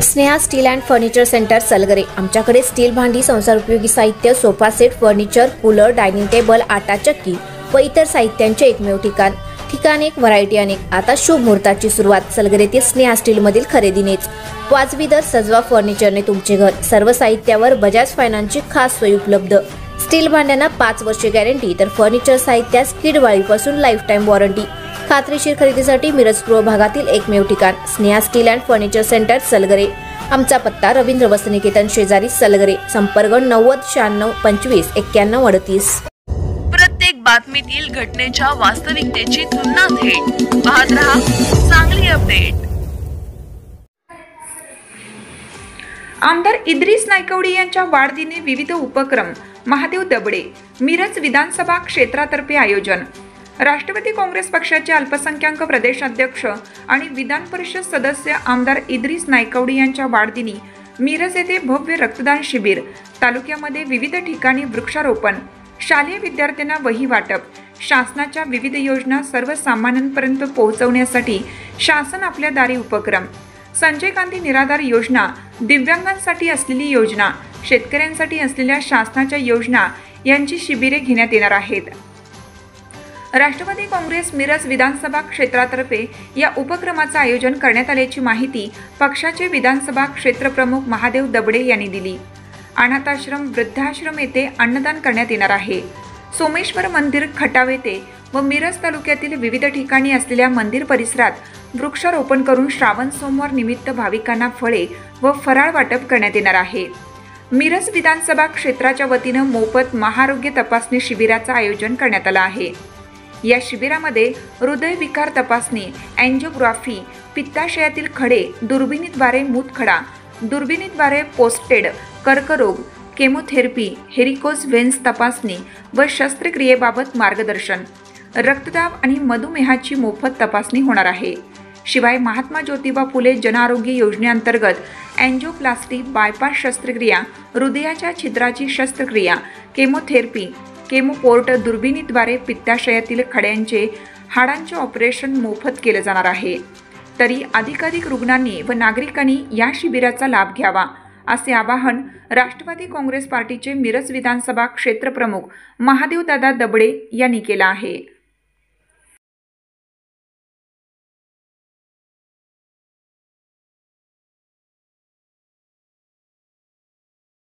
Sneha steel and furniture center Salgare. आमच्याकडे steel भांडी, संसार उपयोगी साहित्य, sofa set, furniture, cooler, dining table, आटा चक्की व इतर साहित्यांचे एकमेव ठिकाण एक, व्हरायटी अनेक। आता शुभ मुहूर्ताची सुरुवात सलगरेतील स्नेहा स्टील मधील खरेदीनेच। वाजवी दर, सजवा फर्निचरने तुमचे घर। सर्व साहित्यावर बजाज फायनान्सची खास सोय उपलब्ध। स्टील भांड्यांना 5 वर्षे गॅरंटी, तर फर्निचर साहित्यास किडवाळीपासून लाईफ टाइम वॉरंटी। खात्रीशीर खरेदीसाठी मिरज पूर्व भागातील एकमेव ठिकाण Sneha steel and furniture center Salgare. आमचा पत्ता रवींद्र वस्त्रनिकेतन शेजारी सलगरे। संपर्क 90 96 25 91 38। प्रत्येक बातमीतील घटनेच्या वास्तविकतेची तुलना थेट पाहत रहा चांगली अपडेट। आमदार इद्रिस नायकवडी यांच्या वाढदिनी विविध उपक्रम। महादेव दबडे मिरज विधानसभा क्षेत्रातर्फे आयोजन। राष्ट्रवादी काँग्रेस पक्षाचे अल्पसंख्याक प्रदेशाध्यक्ष आणि विधान परिषद सदस्य आमदार इद्रिस नायकवडी यांच्या वाढदिनी मिरज येथे भव्य रक्तदान शिबिर। तालुक्यामध्ये विविध ठिकाणी वृक्षारोपण, शालेय विद्यार्थ्यांना वही वाटप। शासनाच्या विविध योजना सर्वसामान्यांपर्यंत पोहोचवण्यासाठी शासन आपल्या दारी उपक्रम। संजय गांधी निराधार योजना, दिव्यांगांसाठी असलेली योजना, शेतकऱ्यांसाठी असलेल्या शासनाच्या योजना यांची शिबिरे घेण्यात येणार आहेत। राष्ट्रवादी काँग्रेस मिरज विधानसभा क्षेत्रातर्फे या उपक्रमाचे आयोजन करण्यात आल्याची माहिती पक्षाचे विधानसभा क्षेत्र प्रमुख महादेव दबडे यांनी दिली। अनाथाश्रम, वृद्धाश्रम येथे अन्नदान करण्यात येणार आहे। सोमेश्वर मंदिर, खटाव येथे व मिरज तालुक्यातील विविध ठिकाणी असलेल्या मंदिर परिसरात वृक्षारोपण करून श्रावण सोमवार निमित्त भाविकांना फळे व फराळ वाटप करण्यात येणार आहे। मिरज विधानसभा क्षेत्राच्या वतीने मोफत महाआरोग्य तपासणी शिबिराचे आयोजन करण्यात आले आहे। या शिबिरामध्ये हृदयविकार तपासणी, अँजिओग्राफी, पित्ताशयातील खडे, दुर्बिणीद्वारे मूतखडा, दुर्बिणीद्वारे पोस्टेड, कर्करोग, केमोथेरपी, हेरिकोज व्हेन्स तपासणी व शस्त्रक्रियेबाबत मार्गदर्शन, रक्तदाब आणि मधुमेहाची मोफत तपासणी होणार आहे। शिवाय महात्मा ज्योतिबा फुले जनआरोग्य योजनेअंतर्गत अँजिओप्लास्टी, बायपास शस्त्रक्रिया, हृदयाच्या छिद्राची शस्त्रक्रिया, केमोथेरपी, केमोपोर्ट, दुर्बिणीद्वारे पित्ताशयातील खड्यांचे, हाडांचे ऑपरेशन मोफत केले जाणार आहे। तरी अधिकाधिक रुग्णांनी व नागरिकांनी या शिबिराचा लाभ घ्यावा असे आवाहन राष्ट्रवादी काँग्रेस पार्टीचे मिरज विधानसभा क्षेत्र प्रमुख महादेवदादा दबडे यांनी केले आहे।